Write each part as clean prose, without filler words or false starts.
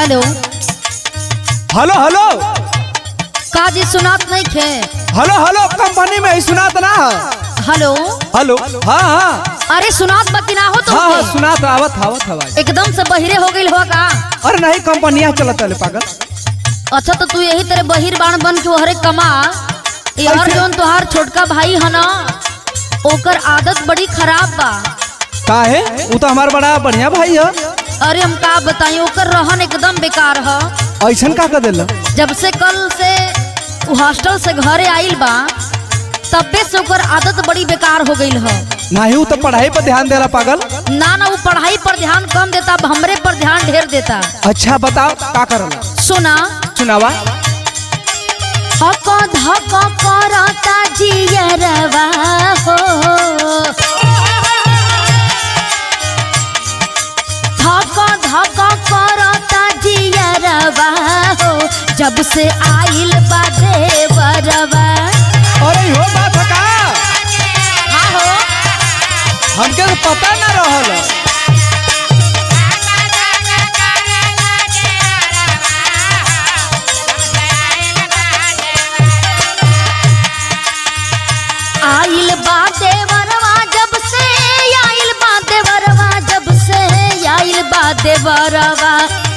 Hello hello hello काजी सुनात नहीं खे। हेलो हेलो कंपनी में ही सुनात ना। हेलो हेलो हाँ हाँ अरे सुनात बाकी ना हो तो हाँ हाँ सुनात आवत आवत आवाज। एकदम से बहिरे हो गई हो का। अरे नहीं कंपनियां चलत है पागल। अच्छा तो तू यही तेरे बहिर बाण बन के हरे कमा यार जोन तुहार छोटका भाई है ना ओकर आदत बड़ी खराब बा। का है वो तो हमार बड़ा बढ़िया भाई है। अरे हम का बताई ओकर रहन एकदम बेकार है। ऐसन का कर देला। जब से कल से वो हॉस्टल से घरे आइल बा तबे से ओकर आदत बड़ी बेकार हो गई है। नहीं वो तो पढ़ाई पर ध्यान देला पागल। ना ना वो पढ़ाई पर ध्यान कम देता अब हमरे पर ध्यान ढेर देता। अच्छा बताओ का करला। सुना सुनावा। हको धको करता जियरवा हो धको धको करता जियरवा हो जब से आइल बा देवरवा। अरे हो बात है का। हाँ हो हमके तो पता ना रहल। आइल बा देवरवा जब से आइल बा देवरवा जब से आइल बा देवरवा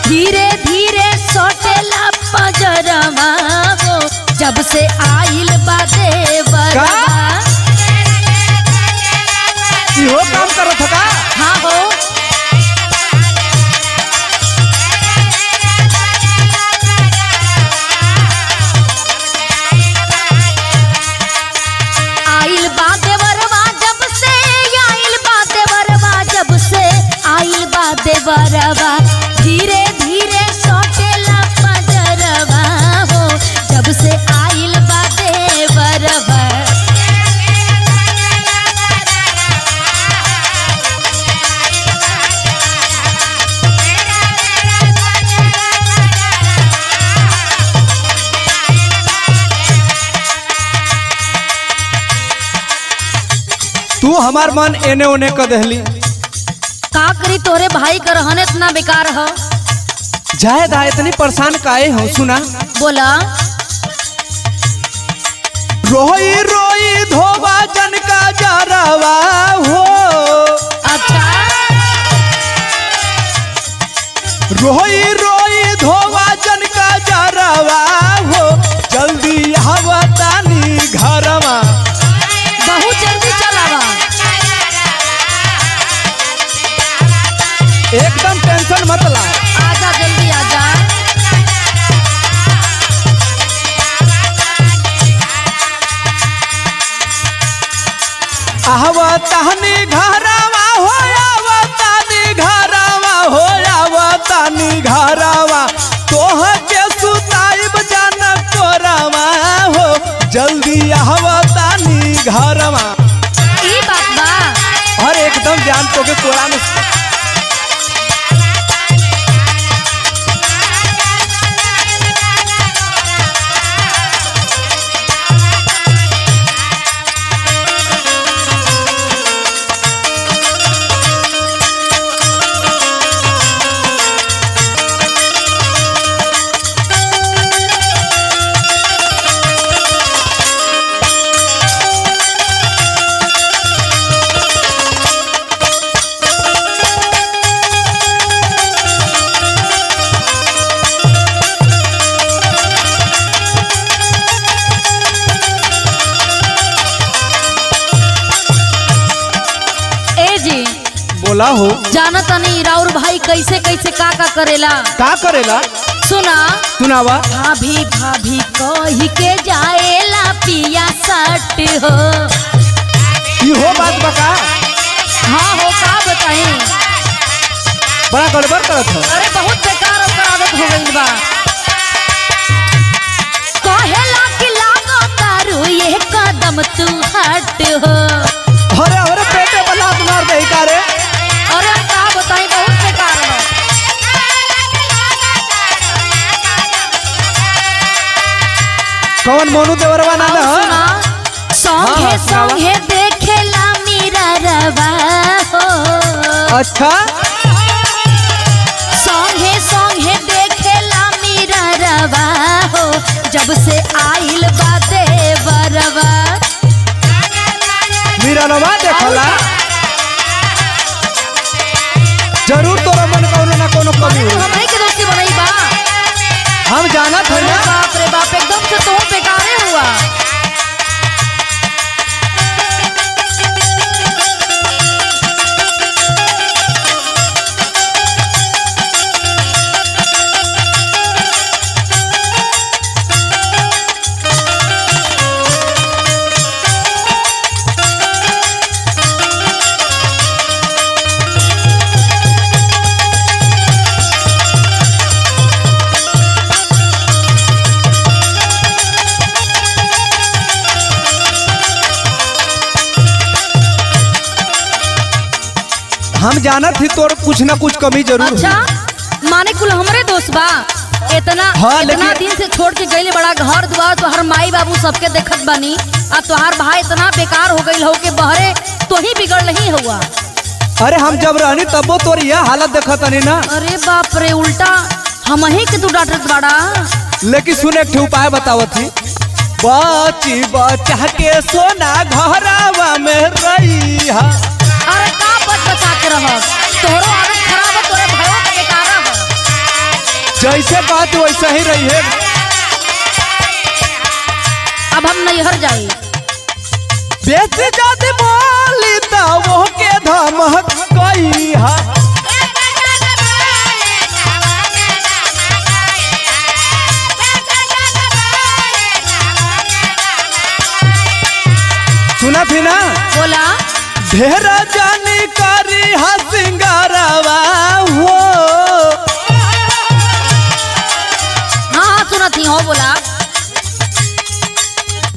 धीरे धीरे सोटेला पजरवा हो जब से आइल बा देवरवा। इहो काम करत है का। हाँ हो आइल बा देवरवा जब से आइल बा देवरवा जब से आइल बा देवरवा धीरे धीरे सोटेला पजरवा हो जब से आइल बा देवरवा। तू हमार मन एने ओने कर दहली। का करी तोरे भाई का रहन इतना बेकार हो। जाए दा इतनी परेशान काहे हो। सुना बोला रोई रोई धोबा जन का जरवा हो। अच्छा रोई रोई धोबा जन का जरवा हो जल्दी आवतानी घरवा। बहुत जल्दी चलावा। एकदम टेंशन मत ला। आजा जल्दी आजा। आवतानी घरवा हो आवतानी घरवा हो आवतानी घरवा तोह के सुताइब जान तोरवा हो जल्दी आवतानी घरवा। ई बात बा। और एकदम जान तो के कोरा में। बोला हो। जाना तनी राउर भाई कैसे कैसे का करेला। का करेला सुना सुनावा। भाभी भाभी कही के जाएला पिया सट हो। इहो बात बका। हाँ हो का बताई। बड़ा गड़बड़ करत है। अरे बहुत बेकार ओकर आदत हो गई बा। कहेला कि लागो तारू ये कदम तू हट हो। अरे अरे पेटे बना मार दे का रे। अरे हम का बताई बहुत बेकार है। कौन मोनू देवरवा ना सुना संगे संगे देखेला मेरा रवा हो। अच्छा संगे संगे देख वीरनवा देखला जरूर तोरा मन कोनो ना कोनो कमी अरे हो। हमरे के दोस्ती बनई बा। हम जानत है अरे ना। बाप रे बाप, एकदम से तो बेकारे हुआ। हम जानत ही तोर कुछ ना कुछ कमी जरूर अच्छा, हुई। माने कुल हमरे दोस्त बा। इतना हाँ, इतना लेकिन- दिन से छोड़ के गईले, बड़ा घर द्वार तोहर माई बाबू सबके देखत बानी, आ तोहार भाई इतना बेकार हो गईल हो के बहरे तो ही बिगड़ नहीं हुआ। अरे हम जब रहनी तबो तोर यह हालत देखत नहीं ना। अरे बाप रे, उल्टा हम ही के तू डांटत बाड़ा। लेकिन सुन एक ठे उपाय बतावत ही। बची बचा के सोना घरवा में रही हा। अरे का बच बचा के रह, तोहरो आदत खराब है, तोरे भयो के बेकार है। जैसे बात वैसे ही रही है। अब हम नैहर जाई। बेच जाती बोली तो वो के धमक गई हा। सुना थी ना। बोला। ढेर जानी करी हा सिंगारवा हो। हाँ सुना थी हो, बोला।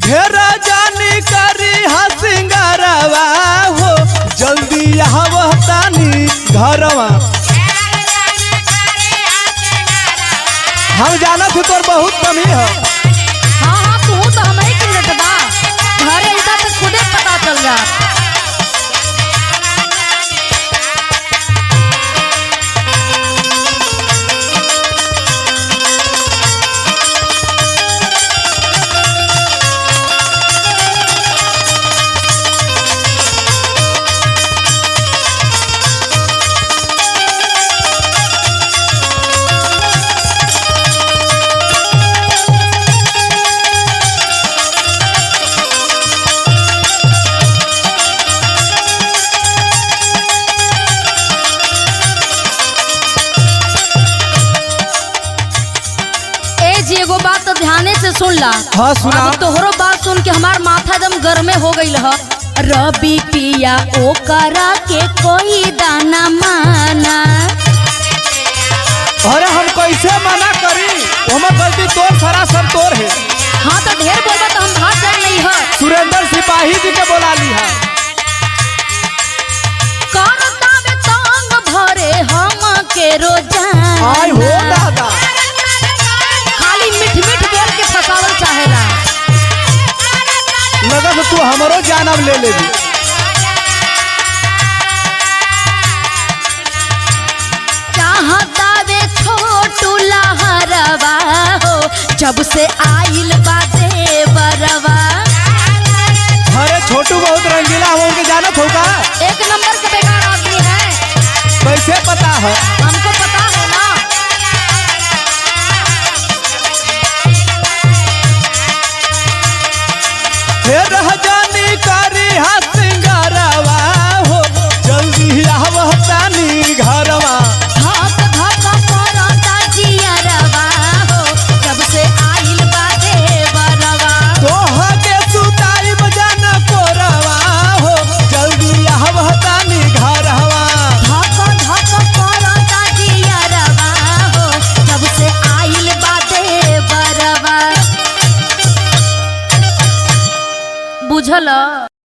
ढेर जानी करी हा सिंगारवा हो। जल्दी यहाँ तानी घरवा। हम जाना थे तोर बहुत कमी है। हाँ हाँ, तू तो हम ही के लेट बा। घरे इधर तो खुदे पता चल जा। एगो बात तो ध्याने से सुन ला। हाँ सुना। अब तोहरो बात सुन के हमार माथा एकदम गर्मे हो गई ह। रबी पिया ओ करा के कोई दाना माना। अरे हम कैसे मना करी। हमें गलती तोर सरासर तोर है। हाँ तो ढेर बोलबा तो हम भाग जाए नहीं है। सुरेंद्र सिपाही जी के बोला ली है। करता में तंग भरे हम के रोजाना। आय हो दादा। खाली मीठ मीठ बोल के फसावल चाहेला। लगा तो तू हमारो जानब ले ले। चाहता वे छोटू लहरवा हो, जब से आइल बा देवरवा। अरे छोटू बहुत रंगीला हो के जानत होगा। एक नंबर का बेकार आदमी है। कैसे पता है। हमको पता है ना। फिर जानी करी हा सिंगारवा हो। जल्दी आवह तानी घरवा। धक धक करता जियरवा हो, जब से आइल बा देवरवा। तोहा के सुताई बजान कोरवा हो। जल्दी आवह तानी घरवा। धक धक करता जियरवा हो, जब से आइल बा देवरवा। बुझल।